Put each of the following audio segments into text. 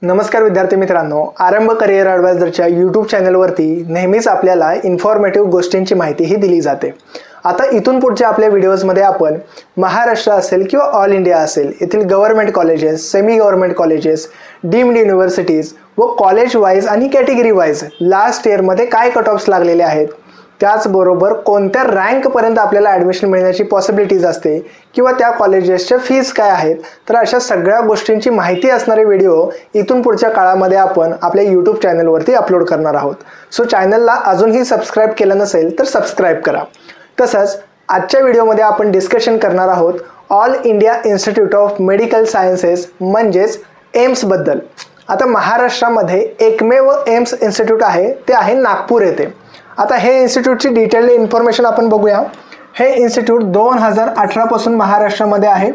नमस्कार विद्यार्थी मित्रांनो, आरंभ करिअर ॲडवायझरच्या यूट्यूब चॅनलवरती नेहमीच आपल्याला इन्फॉर्मेटिव्ह गोष्टींची माहितीही दिली जाते। आता इथून पुढच्या आपल्या व्हिडिओजमध्ये आपण महाराष्ट्र असेल किंवा ऑल इंडिया असेल येथील government colleges, semi government colleges, deemed universities व कॉलेज वाईज आणि कॅटेगरी वाईज लास्ट इयरमध्ये काय कट ऑफ्स लागलेले आहेत, त्याचबरोबर कोणत्या रँकपर्यंत आपल्याला ॲडमिशन मिळण्याची पॉसिबिलिटीज असते किंवा त्या कॉलेजेसच्या फीज काय आहेत, तर अशा सगळ्या गोष्टींची माहिती असणारे व्हिडिओ इथून पुढच्या काळामध्ये आपण आपल्या यूट्यूब चॅनलवरती अपलोड करणार आहोत। सो चॅनलला अजूनही सबस्क्राईब केलं नसेल तर सबस्क्राईब करा। तसंच आजच्या व्हिडिओमध्ये आपण डिस्कशन करणार आहोत all India institute of medical sciences म्हणजेच एम्सबद्दल। आता महाराष्ट्रामध्ये एकमेव एम्स इन्स्टिट्यूट आहे, ते आहे नागपूर येथे। आता हे इन्स्टिट्यूटची डिटेल्ड इन्फॉर्मेशन आपण बघूया। हे इन्स्टिट्यूट 2018 पासून महाराष्ट्रामध्ये आहे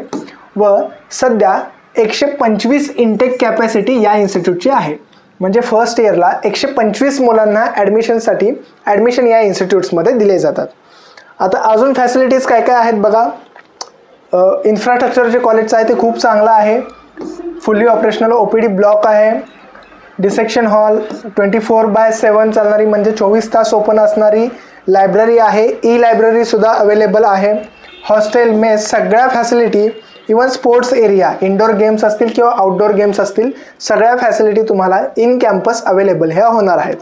व सध्या 125 इंटेक कॅपॅसिटी या इन्स्टिट्यूटची आहे। म्हणजे फर्स्ट इयरला 125 मुलांना ॲडमिशन या इन्स्टिट्यूट्समध्ये दिले जातात। आता अजून फॅसिलिटीज काय काय आहेत बघा। इन्फ्रास्ट्रक्चर जे कॉलेजचं आहे ते खूप चांगलं आहे। फुल्ली ऑपरेशनल OPD ब्लॉक आहे, डिसेक्शन हॉल 24/7 चालणारी म्हणजे 24 तास ओपन असणारी लायब्ररी आहे, ई लायब्ररी सुद्धा अवेलेबल आहे, हॉस्टेल, मेस सगळ्या facility, even sports area, indoor games असतील किंवा आउटडोर गेम्स असतील सगळ्या फॅसिलिटी तुम्हाला इन कॅम्पस अवेलेबल ह्या होणार आहेत।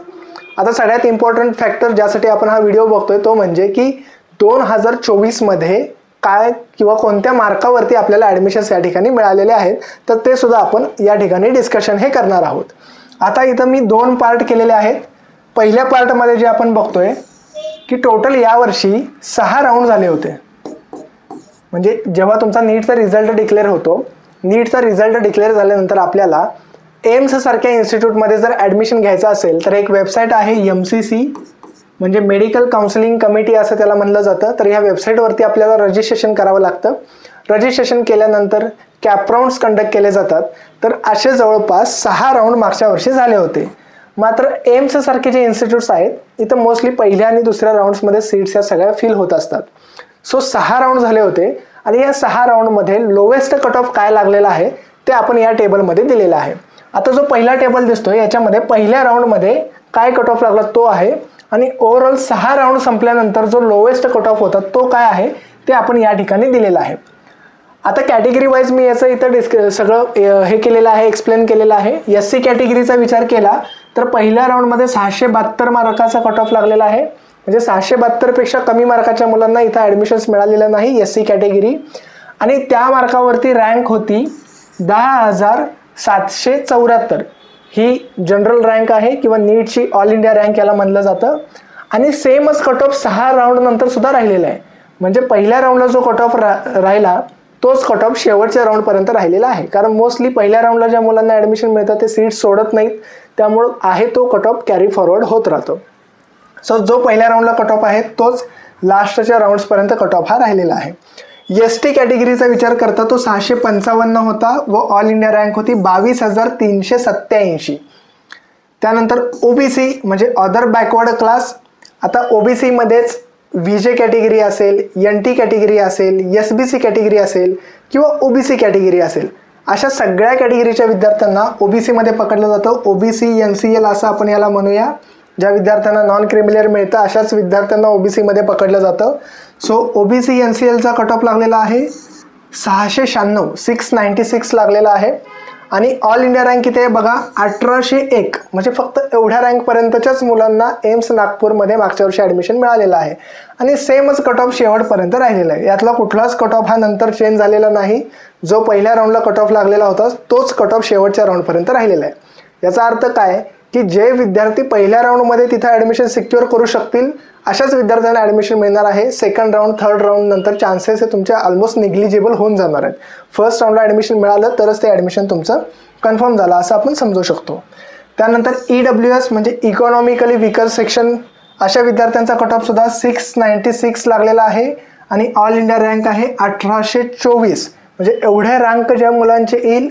आता सगळ्यात इम्पॉर्टंट फॅक्टर ज्यासाठी आपण हा व्हिडिओ बघतोय तो म्हणजे की 2024 मध्ये काय किंवा कोणत्या मार्कावरती आपल्याला ॲडमिशन्स या ठिकाणी मिळालेले आहेत, तर ते सुद्धा आपण या ठिकाणी डिस्कशन हे करणार आहोत। आता इथं मी 2 पार्ट केलेले आहेत। पहिल्या पार्टमध्ये जे आपण बघतोय की टोटल यावर्षी 6 राऊंड झाले होते। म्हणजे जेव्हा तुमचा नीटचा रिझल्ट डिक्लेअर होतो, नीटचा रिझल्ट डिक्लेअर झाल्यानंतर आपल्याला एम्स सारख्या इन्स्टिट्यूटमध्ये जर ॲडमिशन घ्यायचं असेल तर एक वेबसाईट आहे MCC म्हणजे मेडिकल काउन्सिलिंग कमिटी असं त्याला म्हणलं जातं। तर ह्या वेबसाईटवरती आपल्याला रजिस्ट्रेशन करावं लागतं। रजिस्ट्रेशन केल्यानंतर कॅप राऊंड्स कंडक्ट केले जातात। तर असे जवळपास 6 राऊंड मागच्या वर्षी झाले होते। मात्र एम्स सारखे जे इन्स्टिट्यूट्स आहेत इथं मोस्टली पहिल्या आणि दुसऱ्या राऊंड्समध्ये सीट्स या सगळ्या फिल होत असतात। सो 6 राऊंड झाले होते आणि या 6 राऊंडमध्ये लोवेस्ट कट ऑफ काय लागलेला आहे ते आपण या टेबलमध्ये दिलेलं आहे। आता जो पहिला टेबल दिसतोय याच्यामध्ये पहिल्या राऊंडमध्ये काय कट ऑफ लागला तो आहे आणि ओव्हरऑल 6 राऊंड संपल्यानंतर जो लोवेस्ट कट ऑफ होता तो काय आहे ते आपण या ठिकाणी दिलेला आहे। आता कॅटेगरी वाईज मी याचं इथं सगळं हे केलेलं आहे, एक्सप्लेन केलेलं आहे। SC कॅटेगरीचा विचार केला तर पहिल्या राऊंडमध्ये 672 मार्काचा कट ऑफ लागलेला आहे। म्हणजे 672 पेक्षा कमी मार्काच्या मुलांना इथं ॲडमिशन्स मिळालेलं नाही SC कॅटेगरी, आणि त्या मार्कावरती रँक होती 10,774। ही जनरल रँक आहे किंवा नीटची ऑल इंडिया रँक याला म्हणलं जातं। आणि सेमच कट ऑफ 6 राऊंड नंतर सुद्धा राहिलेला आहे। म्हणजे पहिल्या राऊंडला जो कट ऑफ राहिला तोच कट ऑफ शेवटच्या राऊंडपर्यंत राहिलेला आहे। कारण मोस्टली पहिल्या राऊंडला ज्या मुलांना ॲडमिशन मिळतं ते सीट सोडत नाहीत, त्यामुळं आहे तो कट ऑफ कॅरी फॉरवर्ड होत राहतो। सो जो पहिल्या राऊंडला कट ऑफ आहे तोच लास्टच्या राऊंड्सपर्यंत कट ऑफ हा राहिलेला आहे। ST कॅटेगरीचा विचार करता तो 655 होता व ऑल इंडिया रँक होती 22,387। त्यानंतर OBC म्हणजे अदर बॅकवर्ड क्लास। आता OBC मध्येच VJ कॅटेगरी असेल, NT कॅटेगरी असेल, SBC कॅटेगरी असेल किंवा OBC कॅटेगरी असेल, अशा सगळ्या कॅटेगरीच्या विद्यार्थ्यांना OBC मध्ये पकडलं जातं। OBC NCL असं आपण याला म्हणूया। ज्या विद्यार्थ्यांना नॉन क्रिमिलियर मिळतं अशाच विद्यार्थ्यांना OBC मध्ये पकडलं जातं। सो OBC NCLचा कट ऑफ लागलेला आहे 696 लागलेला आहे। आणि ऑल इंडिया रँक किती आहे बघा 1801। म्हणजे फक्त एवढ्या रँकपर्यंतच्याच मुलांना एम्स नागपूरमध्ये मागच्या वर्षी ॲडमिशन मिळालेलं आहे आणि सेमच कट ऑफ शेवटपर्यंत राहिलेला आहे। यातला कुठलाच कट ऑफ हा नंतर चेंज झालेला नाही। जो पहिल्या राऊंडला कट ऑफ लागलेला होता तोच कट ऑफ शेवटच्या राऊंडपर्यंत राहिलेला आहे। याचा अर्थ काय की जे विद्यार्थी पहिल्या राऊंडमध्ये तिथं ॲडमिशन सिक्युअर करू शकतील अशाच विद्यार्थ्यांना ॲडमिशन मिळणार आहे। सेकंड राऊंड, थर्ड राऊंड नंतर चान्सेस हे तुमचे ऑलमोस्ट निग्लिजिबल होऊन जाणार आहेत। फर्स्ट राऊंडला ॲडमिशन मिळालं तरच ते ॲडमिशन तुमचं कन्फर्म झालं असं आपण समजू शकतो। त्यानंतर EWS म्हणजे इकॉनॉमिकली विकर सेक्शन, अशा विद्यार्थ्यांचा कट ऑफ सुद्धा 696 लागलेला आहे आणि ऑल इंडिया रँक आहे 1824। म्हणजे एवढ्या रँक ज्या मुलांचे येईल,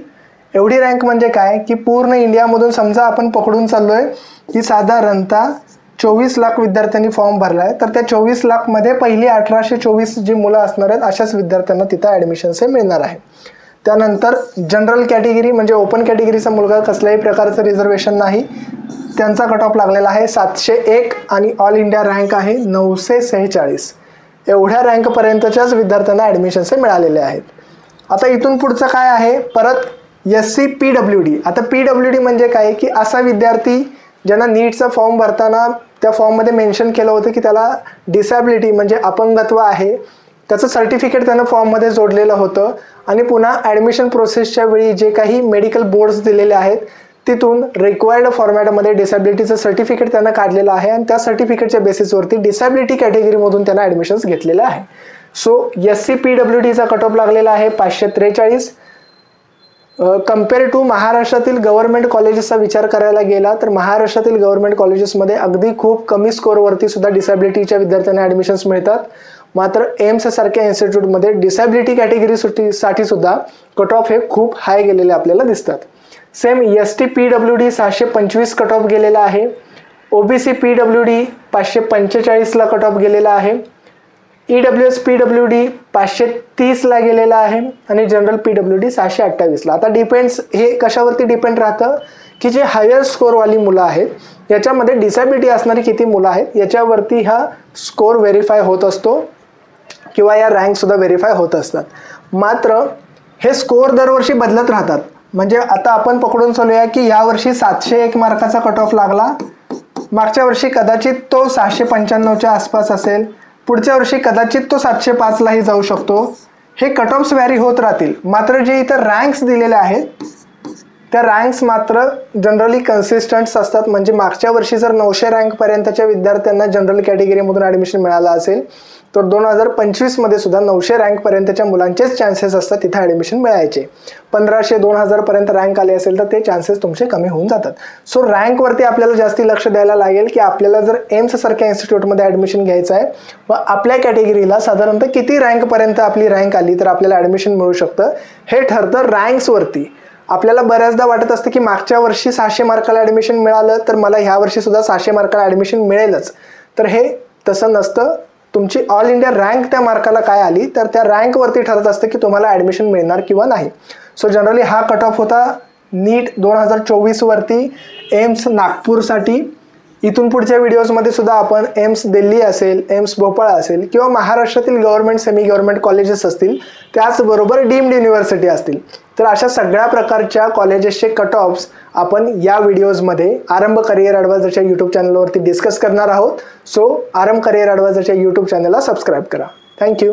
एवढी रँक म्हणजे काय की पूर्ण इंडियामधून समजा आपण पकडून चाललोय की साधारणतः 24 लाख विद्यार्थ्यांनी फॉर्म भरला आहे, तर त्या 24 लाखमध्ये पहिली 1824 जी मुलं असणार आहेत अशाच विद्यार्थ्यांना तिथं ॲडमिशन्स हे मिळणार आहे। त्यानंतर जनरल कॅटेगरी म्हणजे ओपन कॅटेगरीचा मुलगा कसल्याही प्रकारचं रिझर्वेशन नाही, त्यांचा कट ऑफ लागलेला आहे 701 आणि ऑल इंडिया रँक आहे 946. एवढ्या रँकपर्यंतच्याच विद्यार्थ्यांना ॲडमिशन्स मिळालेले आहेत. आता इथून पुढचं काय आहे, परत SC PWD. आता PWD म्हणजे काय की असा विद्यार्थी ज्यांना नीटचा फॉर्म भरताना त्या फॉर्ममध्ये मेन्शन केलं होतं की त्याला डिसॅबिलिटी म्हणजे अपंगत्व आहे, त्याचं सर्टिफिकेट त्यानं फॉर्ममध्ये जोडलेलं होतं आणि पुन्हा ॲडमिशन प्रोसेसच्या वेळी जे काही मेडिकल बोर्ड्स दिलेले आहेत तिथून रिक्वायर्ड फॉर्मॅटमध्ये डिसॅबिलिटीचं सर्टिफिकेट त्यांना काढलेलं आहे आणि त्या सर्टिफिकेटच्या बेसिसवरती डिसॅबिलिटी कॅटेगरीमधून त्यांना ॲडमिशन्स घेतलेलं आहे. सो SC PWDचा कट ऑफ लागलेला आहे 543. कम्पेअर टू महाराष्ट्रातील गव्हर्नमेंट कॉलेजेसचा विचार करायला गेला तर महाराष्ट्रातील गव्हर्नमेंट कॉलेजेसमध्ये अगदी खूप कमी स्कोअरवरती सुद्धा डिसॅबिलिटीच्या विद्यार्थ्यांना ॲडमिशन्स मिळतात. मात्र एम्स सारख्या इन्स्टिट्यूटमध्ये डिसॅबिलिटी कॅटेगरीसाठी सुद्धा कट ऑफ हे खूप हाय गेलेले आपल्याला दिसतात. Same ST PWD 625 cut off गेलेला आहे. OBC PWD 545ला कट ऑफ गेलेला आहे. EWS PWD 530ला गेलेला आहे आणि जनरल PWD 628ला. आता डिपेंड्स, हे कशावरती डिपेंड राहतं की जे हायर स्कोअरवाली मुलं आहेत याच्यामध्ये डिसॅबिलिटी असणारी किती मुलं आहेत याच्यावरती हा स्कोअर व्हेरीफाय होत असतो किंवा या रँकसुद्धा व्हेरीफाय होत असतात. मात्र हे स्कोअर दरवर्षी बदलत राहतात. म्हणजे आता आपण पकडून चालूया की यावर्षी 701 मार्काचा कट ऑफ लागला, मागच्या वर्षी कदाचित तो 695च्या आसपास असेल, पुढच्या वर्षी कदाचित तो 705लाही जाऊ शकतो. हे कट ऑफ्स व्हॅरी होत राहतील. मात्र जे इतर रँक्स दिलेले आहेत त्या रँक्स मात्र जनरली कन्सिस्टंट्स असतात. म्हणजे मागच्या वर्षी जर 900 रँकपर्यंतच्या विद्यार्थ्यांना जनरल कॅटेगरीमधून ॲडमिशन मिळालं असेल तर 2025मध्ये सुद्धा 900 रँकपर्यंतच्या मुलांचेच चान्सेस असतात तिथे ॲडमिशन मिळायचे. 1500-2000 पर्यंत रँक आले असेल तर ते चान्सेस तुमचे कमी होऊन जातात. सो रँकवरती आपल्याला जास्ती लक्ष द्यायला लागेल की आपल्याला जर एम्स सारख्या इन्स्टिट्यूटमध्ये ॲडमिशन घ्यायचं आहे व आपल्या कॅटेगरीला साधारणतः किती रँकपर्यंत आपली रँक आली तर आपल्याला ॲडमिशन मिळू शकतं हे ठरतं रँक्सवरती. आपल्याला बऱ्याचदा वाटत असतं की मागच्या वर्षी 600 मार्काला ॲडमिशन मिळालं तर मला ह्या वर्षी सुद्धा 600 मार्काला ॲडमिशन मिळेलच. तर हे तसं नसतं. तुमची ऑल इंडिया रँक त्या मार्काला काय आली तर त्या रँकवरती ठरत असतं की तुम्हाला ॲडमिशन मिळणार किंवा नाही. सो जनरली हा कट ऑफ होता नीट 2024वरती एम्स नागपूरसाठी. इथून पुढच्या व्हिडिओजमध्ये सुद्धा आपण एम्स दिल्ली असेल, एम्स भोपाळ असेल किंवा महाराष्ट्रातील गव्हर्नमेंट सेमी गव्हर्नमेंट कॉलेजेस असतील त्याचबरोबर डीम्ड युनिव्हर्सिटी असतील तर अशा सगळ्या प्रकारच्या कॉलेजेसचे कट ऑफ्स आपण या व्हिडिओजमध्ये आरंभ करिअर ॲडवायझरच्या यूट्यूब चॅनलवरती डिस्कस करणार आहोत. सो आरंभ करिअर ॲडवायझरच्या यूट्यूब चॅनलला सबस्क्राईब करा. थँक्यू.